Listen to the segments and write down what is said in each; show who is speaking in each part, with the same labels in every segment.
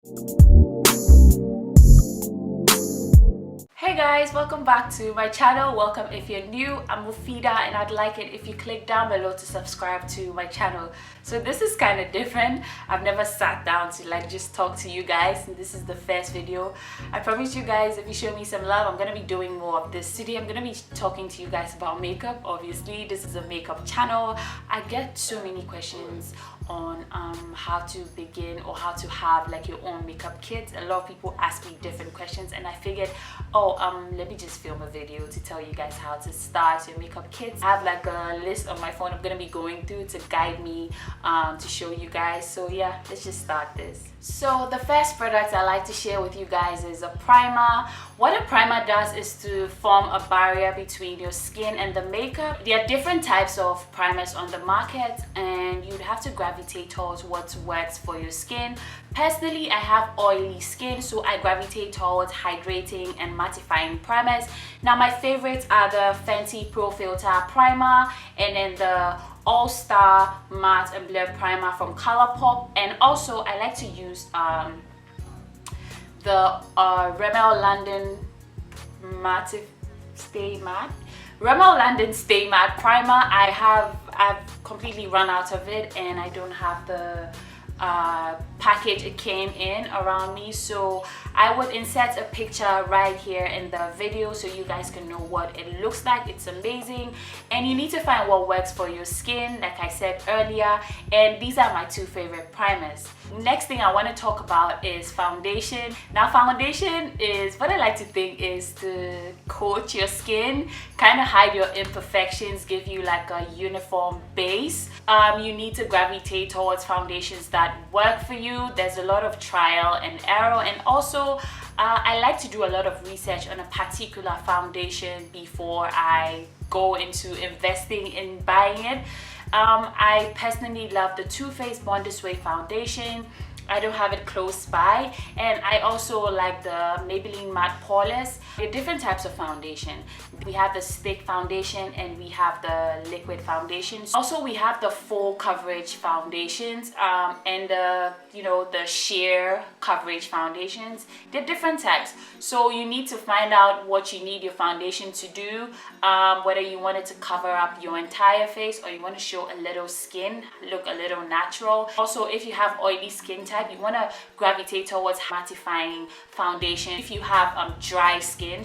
Speaker 1: Hey guys, welcome back to my channel. Welcome if you're new. I'm Muphidaht and I'd like it if you click down below to subscribe to my channel. So this is kind of different. I've never sat down to just talk to you guys, and this is the first video. I promise you guys, if you show me some love, I'm gonna be doing more of this. Today I'm gonna be talking to you guys about makeup. Obviously this is a makeup channel. I get so many questions on how to begin or how to have like your own makeup kit. A lot of people ask me different questions, and I figured, let me just film a video to tell you guys how to start your makeup kits. I have like a list on my phone I'm gonna be going through to guide me to show you guys. So yeah, let's just start this. So the first product I like to share with you guys is a primer. What a primer does is to form a barrier between your skin and the makeup. There are different types of primers on the market, and you'd have to gravitate towards what works for your skin. Personally, I have oily skin, so I gravitate towards hydrating and mattifying primers. Now my favorites are the Fenty Pro Filter primer, and then the All-Star Matte and Blur primer from Colourpop, and also I like to use the Rimmel London Rimmel London Stay Matte primer. I've completely run out of it, and I don't have the package it came in around me, so I would insert a picture right here in the video so you guys can know what it looks like. It's amazing, and you need to find what works for your skin, like I said earlier, and these are my two favorite primers. Next thing I want to talk about is foundation. Now foundation is what I like to think is to coat your skin, kind of hide your imperfections, give you like a uniform base. You need to gravitate towards foundations that work for you. There's a lot of trial and error, and also I like to do a lot of research on a particular foundation before I go into investing in buying it. I personally love the Too Faced Born This Way foundation. I don't have it close by, and I also like the Maybelline Matte Poreless. There are different types of foundation. We have the stick foundation and we have the liquid foundations. Also we have the full coverage foundations and the sheer coverage foundations. They're different types, so you need to find out what you need your foundation to do, whether you want it to cover up your entire face or you want to show a little skin, look a little natural. Also, if you have oily skin type, you want to gravitate towards mattifying foundation. If you have dry skin,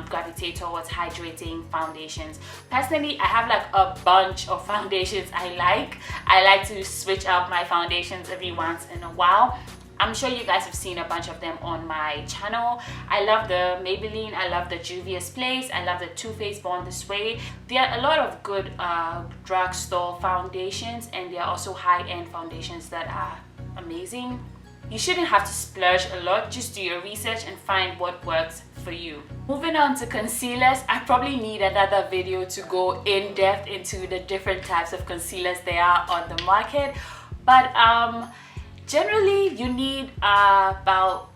Speaker 1: gravitate towards hydrating foundations. Personally, I have like a bunch of foundations I like to switch up my foundations every once in a while. I'm sure you guys have seen a bunch of them on my channel. I love the Maybelline, I love the Juvia's Place, I love the Too Faced Born This Way. There are a lot of good drugstore foundations, and there are also high-end foundations that are amazing. You shouldn't have to splurge a lot. Just do your research and find what works for you. Moving on to concealers, I probably need another video to go in depth into the different types of concealers there are on the market, but generally you need about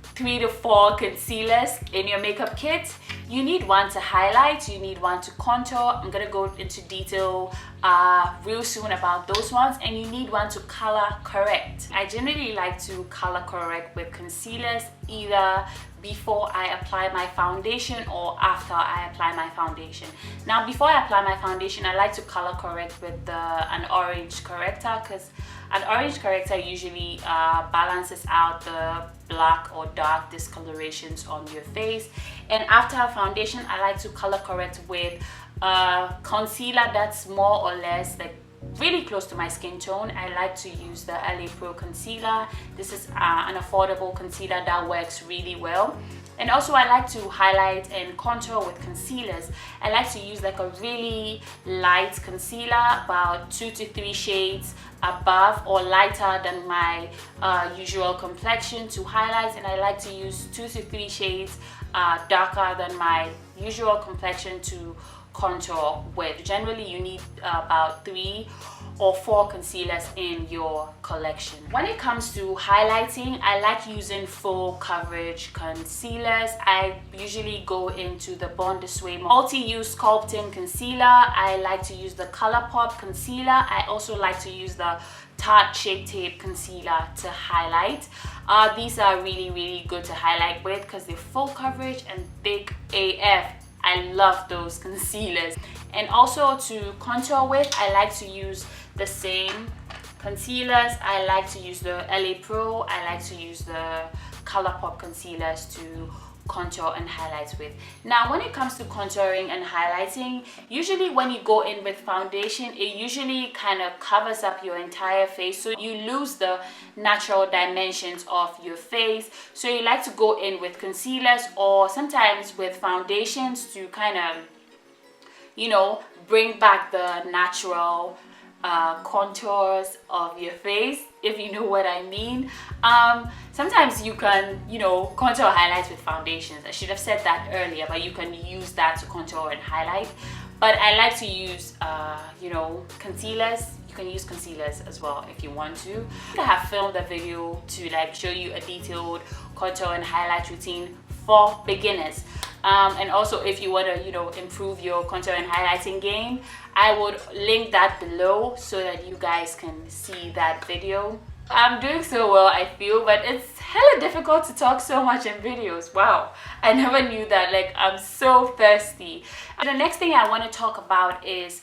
Speaker 1: 3 to 4 concealers in your makeup kit. You need one to highlight, you need one to contour. I'm gonna go into detail real soon about those ones, and you need one to color correct. I generally like to color correct with concealers either before I apply my foundation or after I apply my foundation. Now before I apply my foundation, I like to color correct with an orange corrector, because an orange corrector usually balances out the black or dark discolorations on your face. And after a foundation, I like to color correct with concealer that's more or less like really close to my skin tone. I like to use the LA Pro concealer. This is an affordable concealer that works really well. And also I like to highlight and contour with concealers. I like to use like a really light concealer, about 2 to 3 shades above or lighter than my usual complexion to highlight, and I like to use 2 to 3 shades darker than my usual complexion to contour with. Generally you need about 3 or 4 concealers in your collection. When it comes to highlighting, I like using full coverage concealers. I usually go into the Born This Way multi-use sculpting concealer. I like to use the Colourpop concealer. I also like to use the Tarte Shape Tape Concealer to highlight. These are really good to highlight with because they're full coverage and thick AF. I love those concealers. And also to contour with, I like to use the same concealers. I like to use the LA Pro. I like to use the ColourPop concealers to contour and highlight with. Now when it comes to contouring and highlighting, usually when you go in with foundation, it usually kind of covers up your entire face, so you lose the natural dimensions of your face. So you like to go in with concealers or sometimes with foundations to kind of, you know, bring back the natural contours of your face, if you know what I mean. Sometimes you can, you know, contour highlights with foundations. I should have said that earlier, but you can use that to contour and highlight. But I like to use, you know, concealers. You can use concealers as well if you want to. I have filmed a video to like show you a detailed contour and highlight routine for beginners. And also if you want to, you know, improve your contour and highlighting game, I would link that below so that you guys can see that video. I'm doing so well, I feel, but it's hella difficult to talk so much in videos. Wow, I never knew that. Like, I'm so thirsty. The next thing I want to talk about is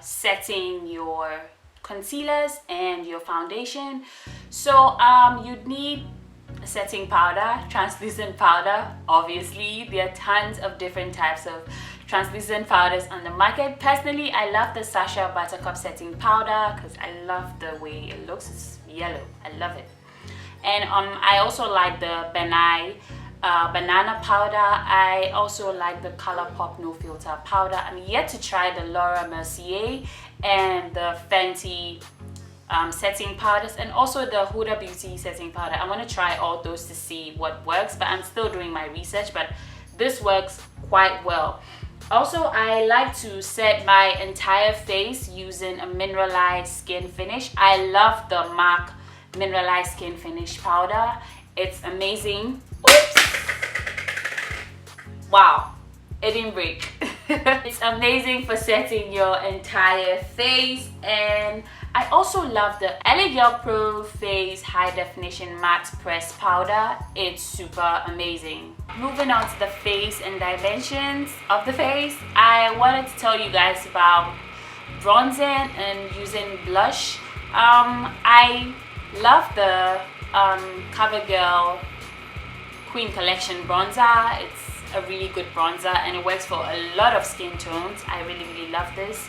Speaker 1: setting your concealers and your foundation. So you'd need a setting powder, translucent powder. Obviously there are tons of different types of translucent powders on the market. Personally, I love the Sacha Buttercup setting powder because I love the way it looks. It's yellow, I love it. And I also like the Benai banana powder. I also like the ColourPop no filter powder. I'm yet to try the Laura Mercier and the Fenty setting powders, and also the Huda Beauty setting powder. I want to try all those to see what works, but I'm still doing my research, but this works quite well. Also, I like to set my entire face using a mineralized skin finish. I love the MAC mineralized skin finish powder. It's amazing. Oops! Wow, it didn't break. It's amazing for setting your entire face. And I also love the LA Girl Pro Face High Definition Matte Press Powder. It's super amazing. Moving on to the face and dimensions of the face, I wanted to tell you guys about bronzing and using blush. I love the CoverGirl Queen Collection bronzer. It's a really good bronzer and it works for a lot of skin tones. I really love this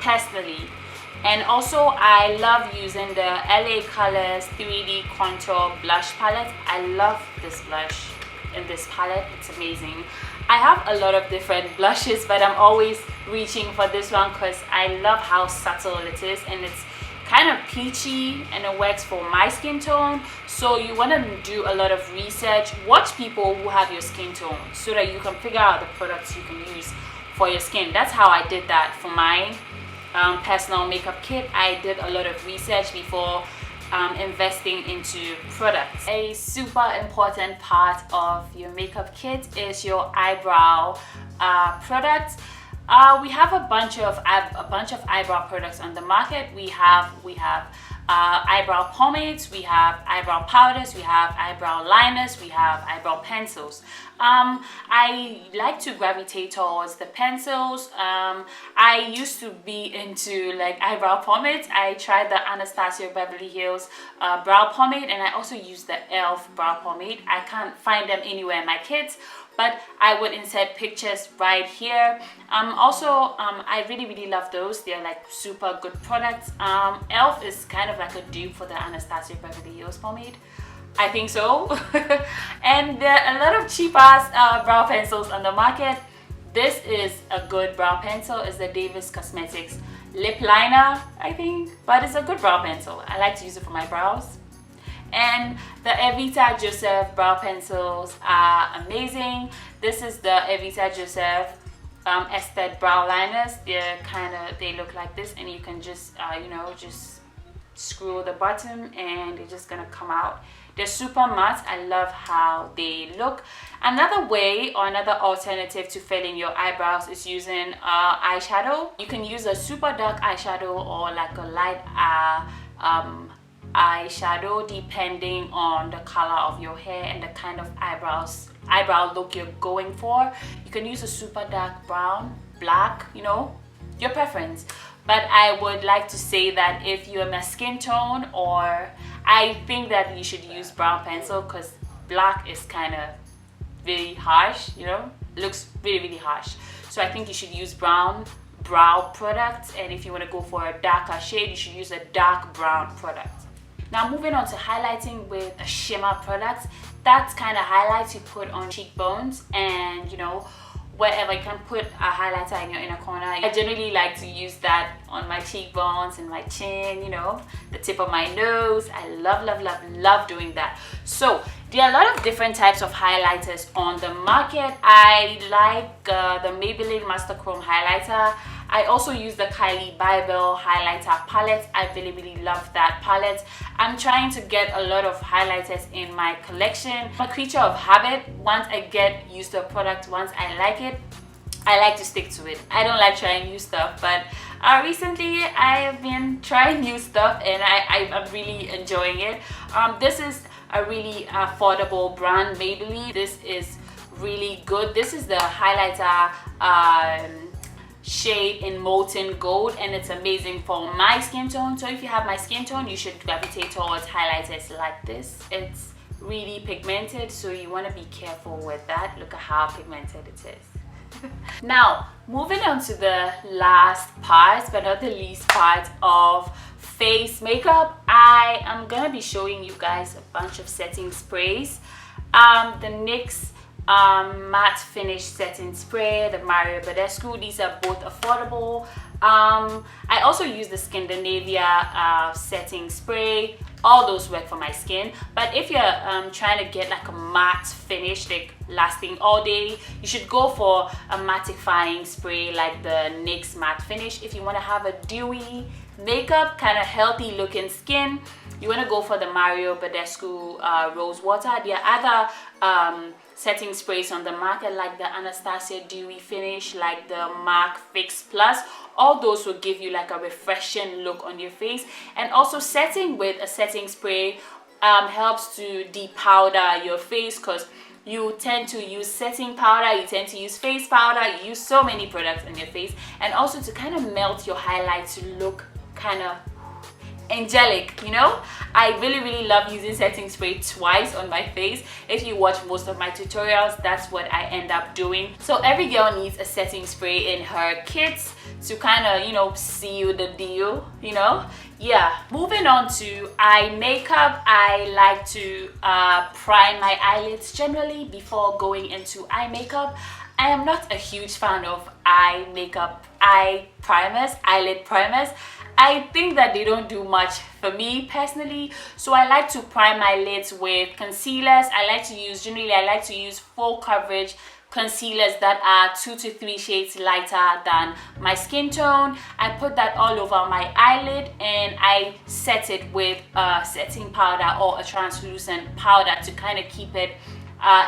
Speaker 1: personally. And also I love using the LA Colors 3D Contour Blush Palette. I love this blush in this palette. It's amazing. I have a lot of different blushes, but I'm always reaching for this one because I love how subtle it is, and it's kind of peachy and it works for my skin tone. So you want to do a lot of research, watch people who have your skin tone so that you can figure out the products you can use for your skin. That's how I did that for my personal makeup kit. I did a lot of research before investing into products. A super important part of your makeup kit is your eyebrow products. We have a bunch of eyebrow products on the market. We have eyebrow pomades, we have eyebrow powders, we have eyebrow liners, we have eyebrow pencils. I like to gravitate towards the pencils. I used to be into like eyebrow pomades. I tried the Anastasia Beverly Hills brow pomade, and I also use the e.l.f. brow pomade. I can't find them anywhere in my kits, but I would insert pictures right here. I really love those. They're like super good products. e.l.f. is kind of like a dupe for the Anastasia Beverly Hills pomade. I think so. And there are a lot of cheap ass brow pencils on the market. This is a good brow pencil. It's the Davis Cosmetics lip liner, I think, but it's a good brow pencil. I like to use it for my brows. And the Evita Joseph brow pencils are amazing. This is the Evita Joseph Estet brow liners. They look like this, and you can just just screw the bottom and it's just gonna come out They're super matte. I love how they look. Another way or another alternative to fill in your eyebrows is using eyeshadow. You can use a super dark eyeshadow or like a light eyeshadow depending on the color of your hair and the kind of eyebrow look you're going for. You can use a super dark brown, black, you know, your preference. But I would like to say that if you're my skin tone, or I think that you should use brown pencil, because black is kind of really harsh, you know, it looks really harsh. So I think you should use brown brow products, and if you want to go for a darker shade, you should use a dark brown product. Now moving on to highlighting with a shimmer product. That's kind of highlights you put on cheekbones and, you know, wherever. You can put a highlighter in your inner corner. I generally like to use that on my cheekbones and my chin, you know, the tip of my nose. I love doing that. So there are a lot of different types of highlighters on the market. I like the Maybelline Master Chrome highlighter. I also use the Kylie Bible highlighter palette. I really love that palette. I'm trying to get a lot of highlighters in my collection. I'm a creature of habit. Once I get used to a product, once I like it, I like to stick to it. I don't like trying new stuff, but recently I have been trying new stuff and I'm really enjoying it. This is a really affordable brand, Maybelline. This is really good. This is the highlighter shade in molten gold, and it's amazing for my skin tone. So if you have my skin tone, you should gravitate towards highlighters like this. It's really pigmented, so you want to be careful with that. Look at how pigmented it is. Now moving on to the last part, but not the least part of face makeup, I am gonna be showing you guys a bunch of setting sprays. The NYX matte finish setting spray, the Mario Badescu. These are both affordable. I also use the Scandinavia setting spray. All those work for my skin, but if you're trying to get like a matte finish, like lasting all day, you should go for a mattifying spray like the NYX matte finish. If you want to have a dewy makeup, kind of healthy looking skin, you want to go for the Mario Badescu Rose Water. There are other setting sprays on the market like the Anastasia Dewy Finish, like the MAC Fix Plus. All those will give you like a refreshing look on your face. And also setting with a setting spray helps to depowder your face, because you tend to use setting powder, you tend to use face powder, you use so many products on your face, and also to kind of melt your highlights to look kind of angelic, you know. I really love using setting spray twice on my face. If you watch most of my tutorials, that's what I end up doing. So every girl needs a setting spray in her kits to kind of, you know, seal the deal, you know. Yeah, moving on to eye makeup. I like to prime my eyelids generally before going into eye makeup. I am not a huge fan of eyelid primers. I think that they don't do much for me personally, so I like to prime my lids with concealers. I like to use full coverage concealers that are 2 to 3 shades lighter than my skin tone. I put that all over my eyelid and I set it with a setting powder or a translucent powder to kind of keep it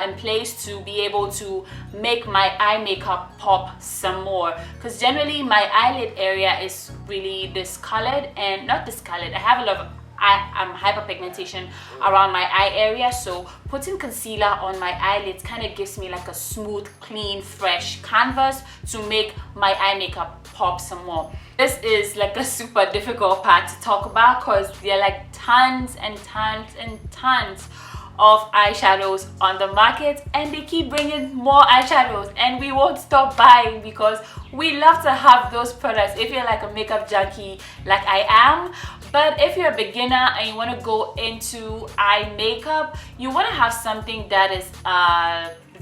Speaker 1: in place, to be able to make my eye makeup pop some more, because generally my eyelid area is really discolored, and not discolored, I have a lot of hyperpigmentation around my eye area, so putting concealer on my eyelids kind of gives me like a smooth, clean, fresh canvas to make my eye makeup pop some more. This is like a super difficult part to talk about because there are like tons of eyeshadows on the market, and they keep bringing more eyeshadows and we won't stop buying because we love to have those products if you're like a makeup junkie like I am. But if you're a beginner and you want to go into eye makeup, you want to have something that is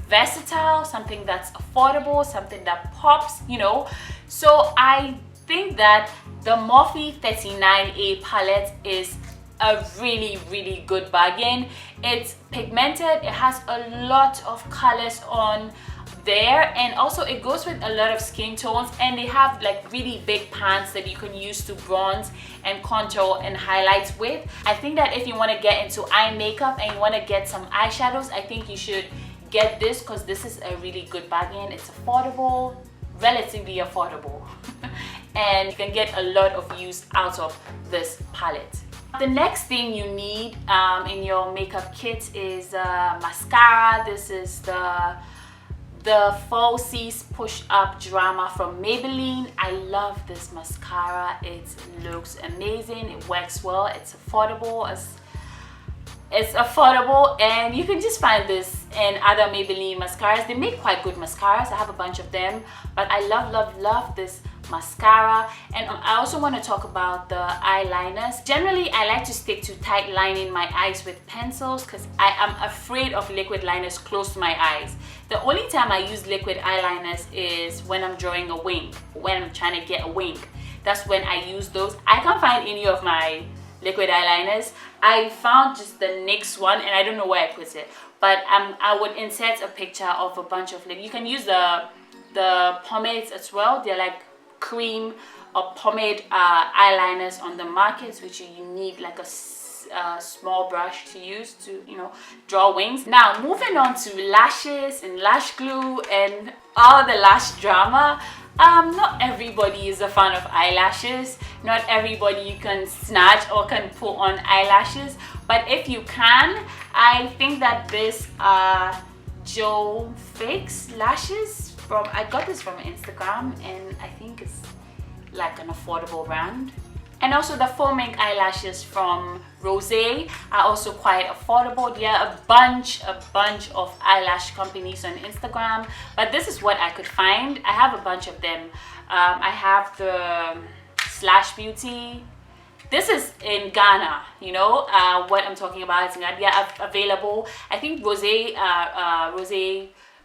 Speaker 1: versatile, something that's affordable, something that pops, you know. So I think that the Morphe 39A palette is a really good bargain. It's pigmented, it has a lot of colors on, there. And also it goes with a lot of skin tones, and they have like really big pans that you can use to bronze and contour and highlights with. I think that if you want to get into eye makeup and you want to get some eyeshadows, I think you should get this, because this is a really good bargain. It's affordable, relatively affordable, and you can get a lot of use out of this palette. The next thing you need in your makeup kit is mascara. This is the Falsies Push Up Drama from Maybelline. I love this mascara. It looks amazing. It works well. It's affordable. It's affordable, and you can just find this in other Maybelline mascaras. They make quite good mascaras. I have a bunch of them, but I love this mascara. And I also want to talk about the eyeliners. Generally, I like to stick to tight lining my eyes with pencils because I am afraid of liquid liners close to my eyes. The only time I use liquid eyeliners is when I'm drawing a wing, when I'm trying to get a wing. That's when I use those. I can't find any of my liquid eyeliners. I found just the NYX one, and I don't know where I put it, but I would insert a picture of a bunch of you can use the pomades as well. They're like cream or pomade eyeliners on the markets, which you need like a small brush to use to, you know, draw wings. Now moving on to lashes and lash glue and all the lash drama. Not everybody is a fan of eyelashes. Not everybody you can snatch or can put on eyelashes, but if you can, I think that this Joe Fix lashes I got this from Instagram, and I think it's like an affordable brand. And also the foaming eyelashes from Rosé are also quite affordable. There are a bunch of eyelash companies on Instagram, but this is what I could find. I have a bunch of them. I have the Slash Beauty. This is in Ghana, you know, what I'm talking about is in Ghana. They are available. I think Rosé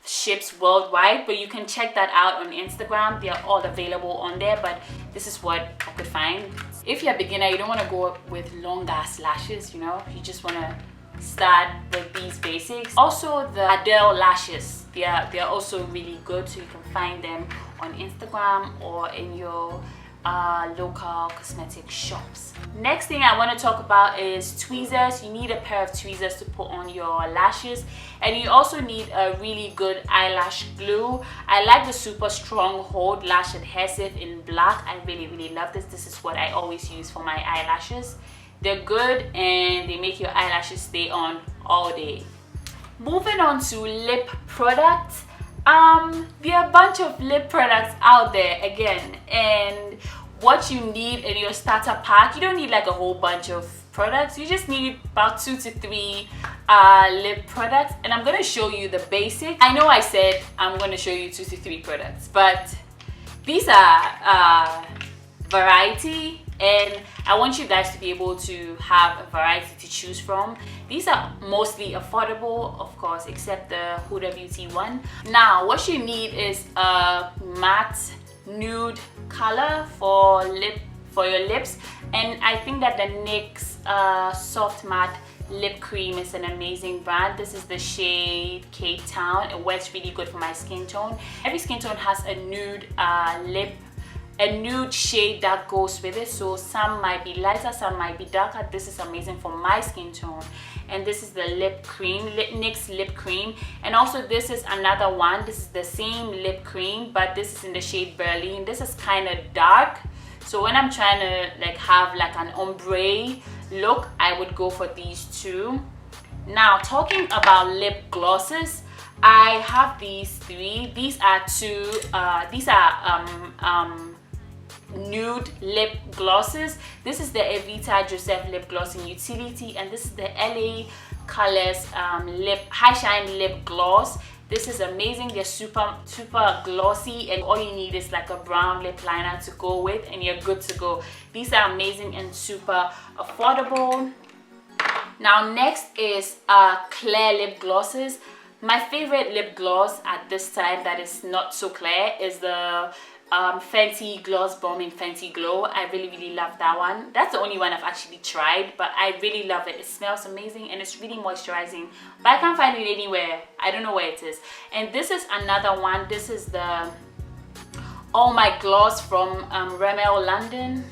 Speaker 1: ships worldwide, but you can check that out on Instagram. They are all available on there, but this is what I could find. If you're a beginner, you don't want to go with long ass lashes, you know, you just want to start with these basics. Also the Adele lashes, they're also really good, so you can find them on Instagram or in your local cosmetic shops. Next thing I want to talk about is tweezers. You need a pair of tweezers to put on your lashes, and you also need a really good eyelash glue. I like the Super Strong Hold Lash Adhesive in black. I really love this. This is what I always use for my eyelashes. They're good and they make your eyelashes stay on all day. Moving on to lip products. There are a bunch of lip products out there again, and what you need in your starter pack, you don't need like a whole bunch of products. You just need about 2 to 3 lip products, and I'm going to show you the basics. I know I said I'm going to show you 2 to 3 products, but these are variety, and I want you guys to be able to have a variety to choose from. These are mostly affordable, of course, except the Huda Beauty one. Now what you need is a matte nude color for your lips, and I think that the NYX soft matte lip cream is an amazing brand. This is the shade Cape Town. It works really good for my skin tone. Every skin tone has a nude a nude shade that goes with it, so some might be lighter, some might be darker. This is amazing for my skin tone. And this is the lip cream, NYX lip cream. And also this is another one. This is the same lip cream, but this is in the shade Berlin. This is kind of dark, so when I'm trying to like have like an ombre look, I would go for these two. Now talking about lip glosses, I have these 3. These are nude lip glosses. This is the Evita Joseph lip gloss in utility, and this is the LA Colors high shine lip gloss. This is amazing. They're super glossy, and all you need is like a brown lip liner to go with, and you're good to go. These are amazing and super affordable. Now next is clear lip glosses. My favorite lip gloss at this time that is not so clear is the Fenty Gloss Bomb in Fenty Glow. I really love that one. That's the only one I've actually tried, but I really love it. It smells amazing and it's really moisturizing, but I can't find it anywhere. I don't know where it is. And this is another one. This is the All My Gloss from Rimmel London.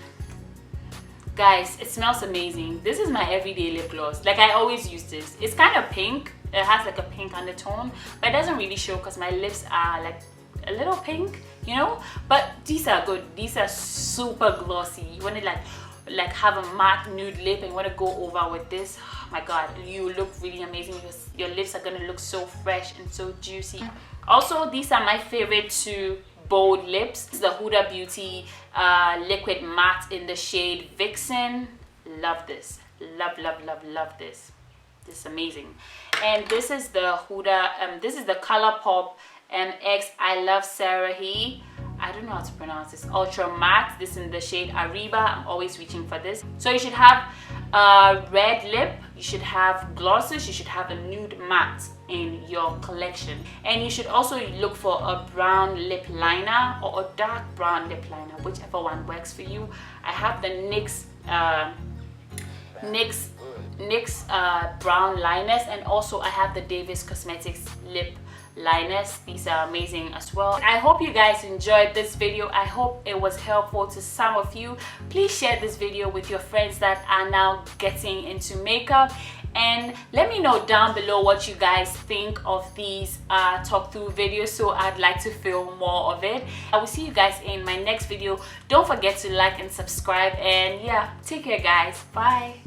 Speaker 1: Guys, it smells amazing. This is my everyday lip gloss. Like, I always use this. It's kind of pink. It has like a pink undertone, but it doesn't really show because my lips are like a little pink, you know. But these are good. These are super glossy. You want to like have a matte nude lip and you want to go over with this. Oh my god, you look really amazing. Your lips are gonna look so fresh and so juicy. Also, these are my favorite two bold lips. This is the Huda Beauty liquid matte in the shade Vixen. Love this. Love this. This is amazing. And this is the Huda this is the ColourPop X I Love Sarahi. I don't know how to pronounce this. Ultra matte. This in the shade Ariba. I'm always reaching for this. So you should have a red lip, you should have glosses, you should have a nude matte in your collection, and you should also look for a brown lip liner or a dark brown lip liner, whichever one works for you. I have the NYX brown liners, and also I have the Davis Cosmetics lip liners. These are amazing as well. I hope you guys enjoyed this video. I hope it was helpful to some of you. Please share this video with your friends that are now getting into makeup, and let me know down below what you guys think of these talk through videos, so I'd like to film more of it. I will see you guys in my next video. Don't forget to like and subscribe, and yeah, take care guys. Bye.